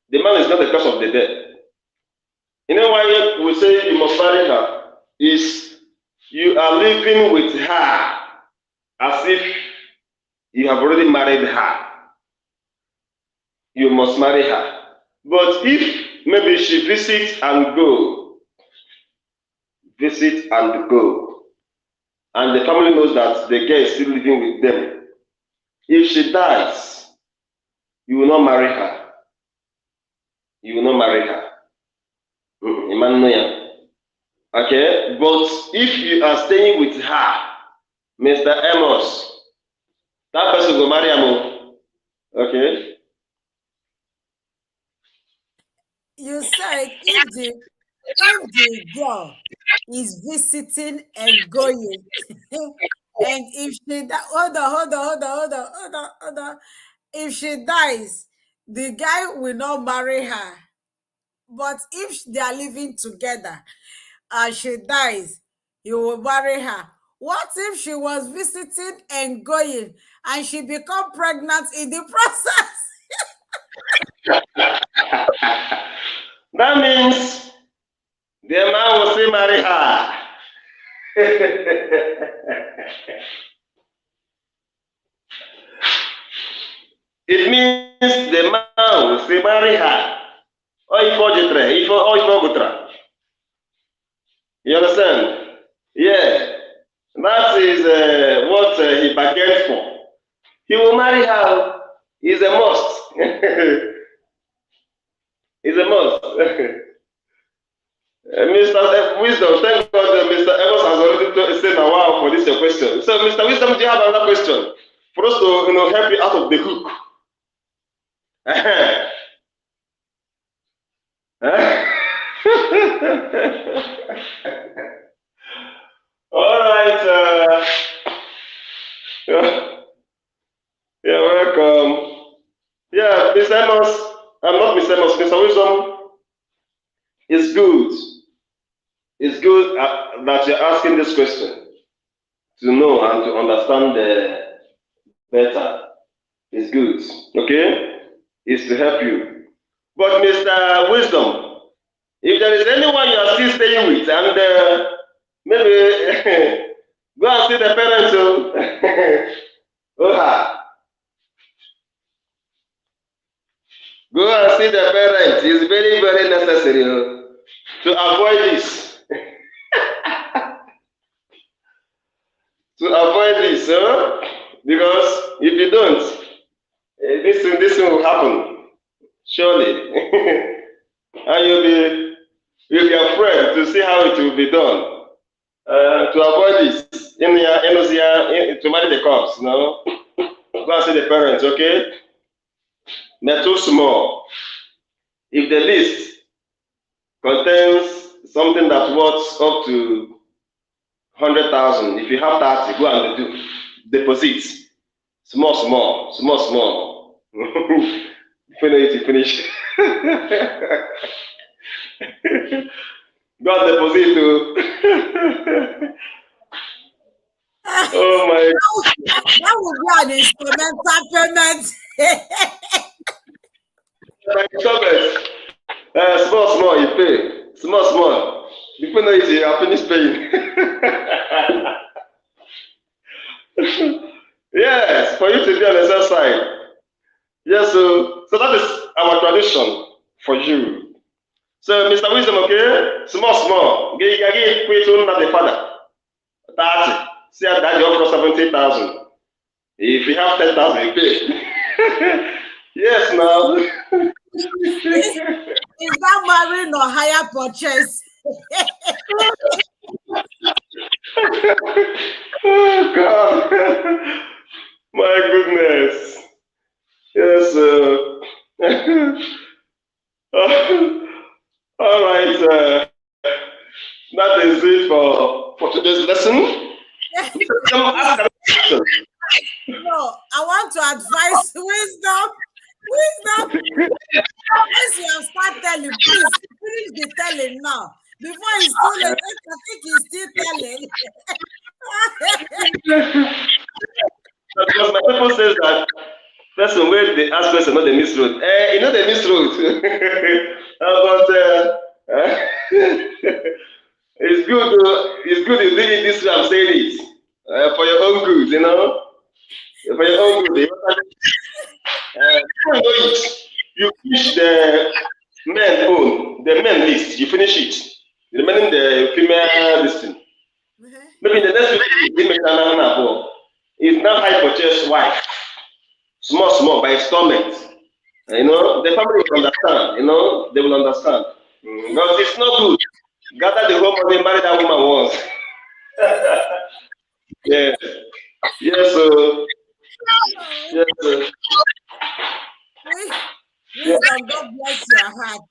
The man is not the cause of the death. You know why we say you must marry her? Is you are living with her as if you have already married her. You must marry her. But if maybe she visits and go, visit and go, and the family knows that the girl is still living with them, if she dies, you will not marry her. You will not marry her. Okay, but if you are staying with her, Mr. Amos, that person will marry him. Okay. You said if the girl is visiting and going, and if she hold on. If she dies, the guy will not marry her. But if they are living together and she dies, he will marry her. What if she was visiting and going and she become pregnant in the process? That means the man will still marry her. It means the man will still marry her. You understand? Yeah. That is what he bargained for. He will marry her. It's a must. It's a must. Mr. Wisdom, thank God Mr. Evans has already said a wow for this your question. So, Mr. Wisdom, do you have another question for us to help you out of the hook? All right. You're welcome. Yeah, Mr. Amos, I'm not Mr. Amos, Mr. Wisdom, it's good. It's good that you're asking this question to know and to understand better. It's good. Okay? It's to help you. But Mr. Wisdom, if there is anyone you are still staying with and maybe go and see the parents. Go and see the parents. It's very, very necessary to avoid this. To avoid this, because if you don't, this will happen surely, and you'll be afraid to see how it will be done. To avoid this, to marry the cops, go and see the parents, okay? They're too small. If the list contains something that worth up to 100,000, if you have 30, go and do deposit. Small. Finish. Go and deposit too. Oh my. That would be an instrumental payment. Small, you pay. Small. Before you know it, you are finished paying. Yes, for you to be on the safe side. Yes, so that is our tradition for you. So, Mr. Wisdom, okay? Small. Get quit on the father. 30. See that you offer 70,000. If you have 10,000, you pay. Yes, now. Is that marine or higher purchase? Oh, God. My goodness. Yes. All right. That is it for today's lesson. No, I want to advise wisdom. Wisdom. Once you have started telling, please finish the telling now. Before it's too late, I think he's still telling. Because my people says that person where they ask question, not the miss road. You know the miss road. But it's good. It's good you did it this way. I'm saying it for your own good. You know, for your own good. Before you know it, you finish the men list. You finish it. Remaining the female listing. Maybe the next week, is now high purchase wife. Small by installment. You know, the family will understand. You know, they will understand. But it's not good. Gather the whole money, marry that woman once. Yeah. Yes, sir. Yes, sir. Wisdom, God bless your heart.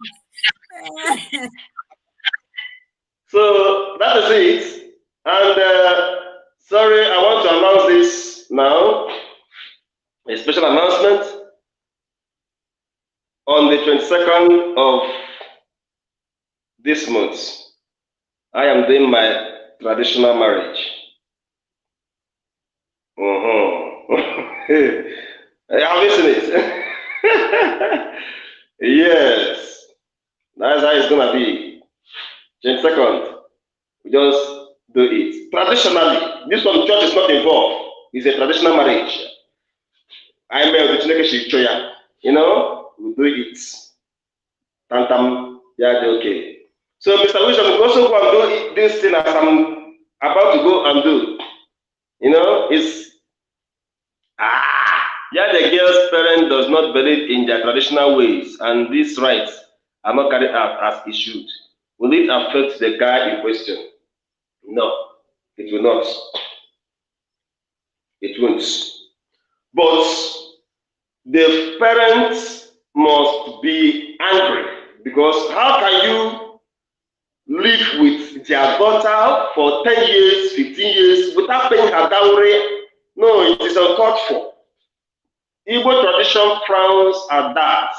So that is it. And sorry, I want to announce this now. A special announcement. On the 22nd of this month, I am doing my traditional marriage. Have you seen it? Yes, that's how it's gonna be. 22nd, we just do it. Traditionally, this one church is not involved. It's a traditional marriage. I may the Chineke Choya. You know, we do it. Tantam, yeah, okay. So, Mr. Wisdom, we also go and do this thing as I'm about to go and do. You know, it's yeah, the girl's parent does not believe in their traditional ways, and these rites are not carried out as it should. Will it affect the guy in question? No, it will not. It won't. But the parents must be angry because how can you live with their daughter for 10 years, 15 years without paying her dowry? No, it is uncalled for. Igbo tradition frowns at that.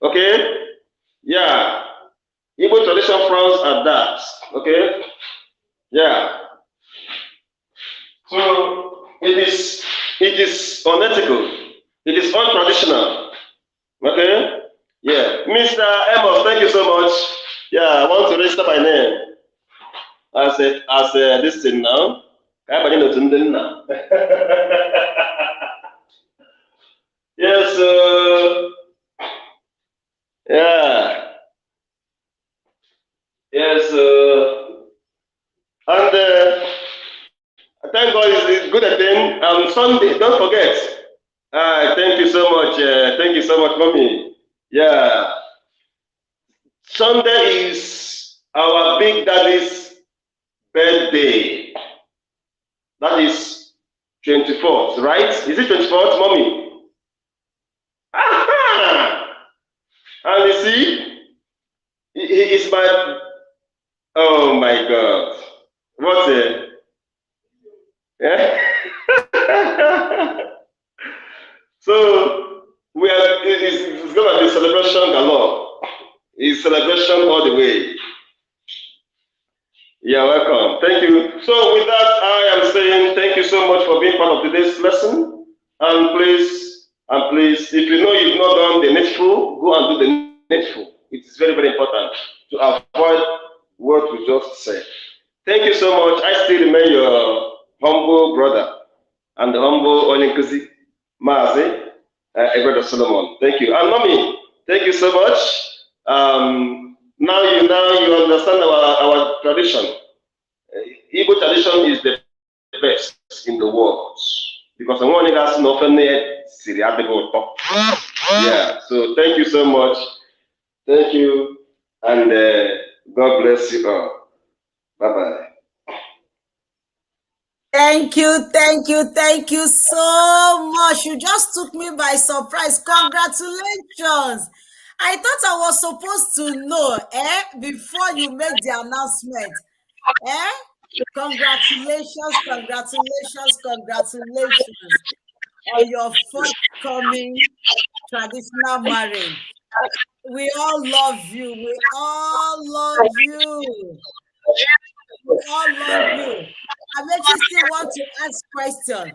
Okay? Yeah. Igbo tradition frowns at that. Okay? Yeah. So it is unethical. It is untraditional. Okay? Yeah. Mr. Amos, thank you so much. Yeah, I want to register my name as this thing now. Yes, yeah. Yes, and thank God it's good again. Sunday, don't forget. Thank you so much. Thank you so much, mommy. Yeah, Sunday is our big daddy's birthday. That is 24th, right? Is it 24th, mommy? Aha! And you see, he is my. Oh my God! What a. Yeah. So it's gonna be celebration galore. It's celebration all the way. You're welcome. Thank you. So with that, I am saying thank you so much for being part of today's lesson. And please, if you know you've not done the needful, go and do the needful. It is very, very important to avoid what we just said. Thank you so much. I still remain your humble brother and the humble Onyenkuzi Mazi, Brother Solomon. Thank you. And mommy, thank you so much. Now you understand our tradition. Igbo tradition is the best in the world because onwe onye ga-asị na ofe nne ya siri adịghị ụtọ. Yeah, so thank you so much. Thank you, and God bless you all. Bye bye. Thank you so much. You just took me by surprise. Congratulations. I thought I was supposed to know, before you make the announcement. Eh? Congratulations on your forthcoming traditional marriage. We all love you. We all love you. We all love you. Amechi still want to ask question.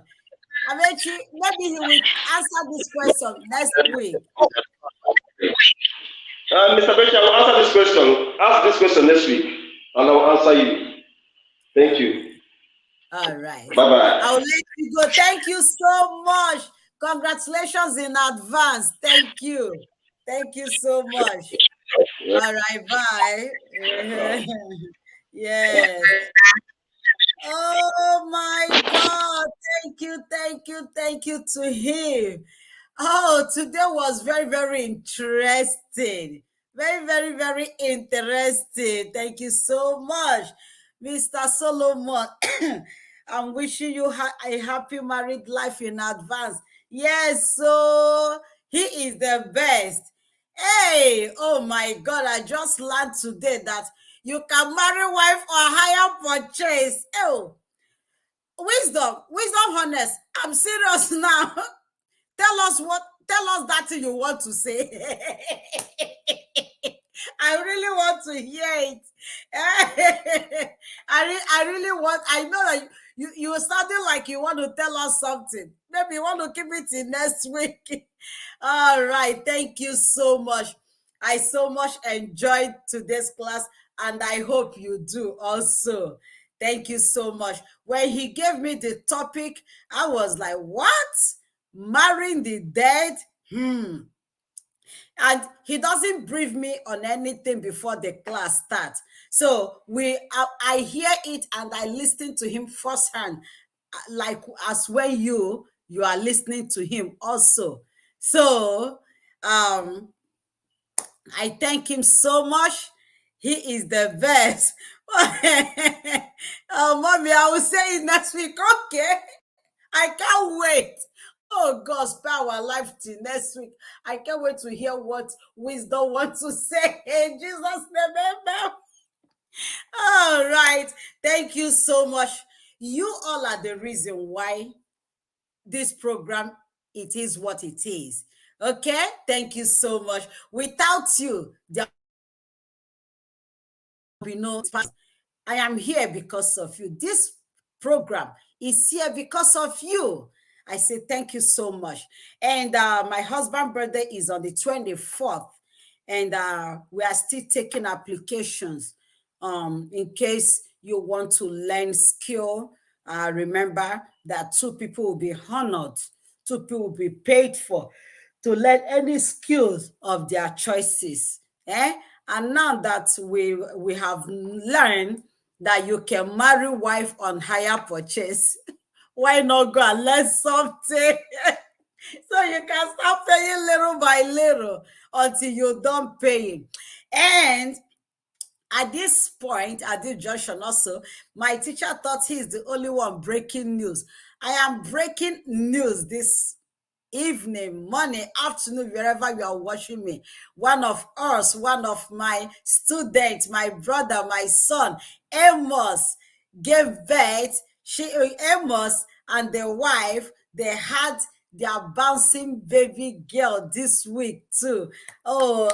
Amechi, maybe he will answer this question next week. Mr. Bechi, I will answer this question. Ask this question next week, and I will answer you. Thank you. All right. Bye-bye. I'll let you go. Thank you so much. Congratulations in advance. Thank you. Thank you so much. All right, bye. Yes. Oh my God. Thank you to him. Oh, today was very, very interesting. Very interesting. Thank you so much, Mr. Solomon. I'm wishing you a happy married life in advance. Yes, so he is the best. Hey, oh my God, I just learned today that you can marry wife or hire purchase. Oh, wisdom, honest. I'm serious now. Tell us that thing you want to say. I really want to hear it. I really want, I know that you sounding like you want to tell us something. Maybe you want to keep it in next week. All right. Thank you so much. I so much enjoyed today's class, and I hope you do also. Thank you so much. When he gave me the topic, I was like, what? Marrying the dead? And he doesn't brief me on anything before the class starts. So I hear it and I listen to him firsthand, like as when you are listening to him also. So I thank him so much. He is the best. Oh, mommy, I will say it next week. Okay. I can't wait. Oh God, spare our life till next week. I can't wait to hear what wisdom wants to say in Jesus' name. Amen. All right. Thank you so much. You all are the reason why this program, it is what it is. Okay? Thank you so much. Without you, there will be no past. I am here because of you. This program is here because of you. I say thank you so much. And my husband's birthday is on the 24th. And we are still taking applications in case you want to learn skill. Remember that 2 people will be honored. 2 people will be paid for to learn any skills of their choices. And now that we have learned that you can marry wife on hire purchase, why not go and learn something? So you can start paying little by little until you're done paying. And at this point, at this junction also, my teacher thought he's the only one breaking news. I am breaking news this evening, morning, afternoon, wherever you are watching me. One of my students, my brother, my son, Amos, gave birth. Amos and the wife, they had their bouncing baby girl this week too. Oh,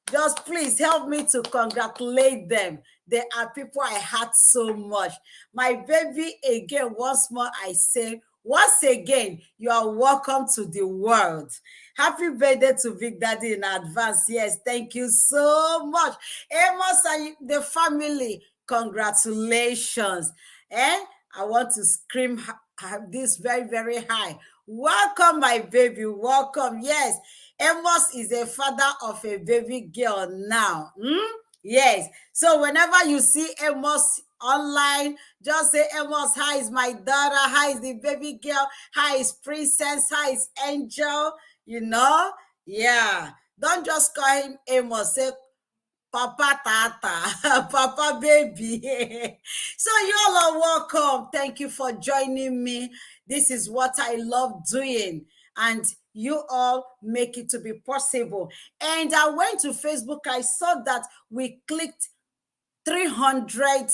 just please help me to congratulate them. They are people I had so much. My baby, again, once more, I say, once again, you are welcome to the world. Happy birthday to Big Daddy in advance. Yes, thank you so much. Amos and the family, congratulations. I want to scream this very, very high. Welcome, my baby. Welcome. Yes, Amos is a father of a baby girl now. Yes. So whenever you see Amos online. Just say, Amos, hi is my daughter, hi is the baby girl, hi is Princess, hi is Angel, you know? Yeah. Don't just call him Amos. Say Papa Tata, Papa Baby. So you all are welcome. Thank you for joining me. This is what I love doing. And you all make it to be possible. And I went to Facebook. I saw that we clicked 300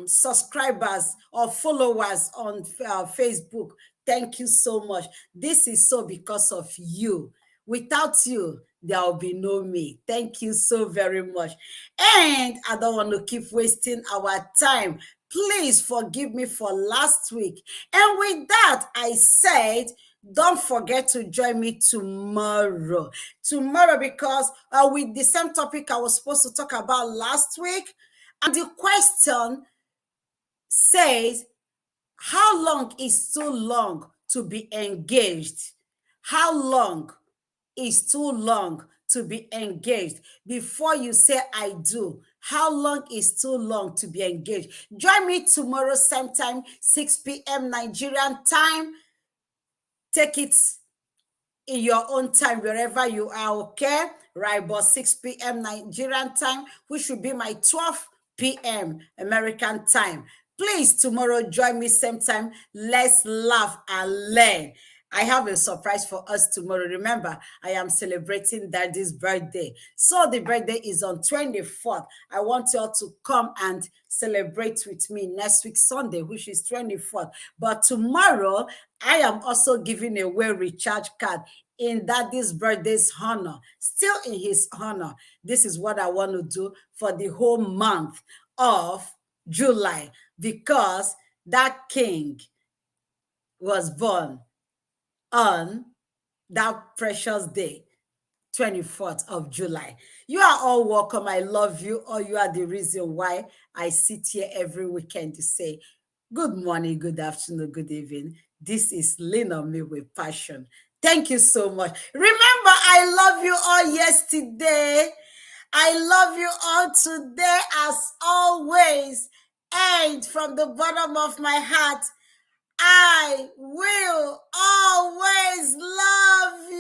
subscribers or followers on Facebook. Thank you so much. This is so because of you. Without you, there will be no me. Thank you so very much. And I don't want to keep wasting our time. Please forgive me for last week. And with that, I said, don't forget to join me tomorrow. Tomorrow, because with the same topic I was supposed to talk about last week. And the question says, how long is too long to be engaged? How long is too long to be engaged? Before you say I do, how long is too long to be engaged? Join me tomorrow, same time, 6 p.m. Nigerian time. Take it in your own time, wherever you are, okay? Right, but 6 p.m. Nigerian time, which should be my 12 p.m. American time. Please, tomorrow, join me same time. Let's laugh and learn. I have a surprise for us tomorrow. Remember, I am celebrating Daddy's birthday. So the birthday is on 24th. I want you all to come and celebrate with me next week, Sunday, which is 24th. But tomorrow, I am also giving away recharge card in Daddy's birthday's honor, still in his honor. This is what I want to do for the whole month of July, because that king was born on that precious day, 24th of July. You are all welcome. I love you. Or you are the reason why I sit here every weekend to say, good morning, good afternoon, good evening. This is Lean on Me with Passion. Thank you so much. Remember, I love you all yesterday. I love you all today as always. And from the bottom of my heart, I will always love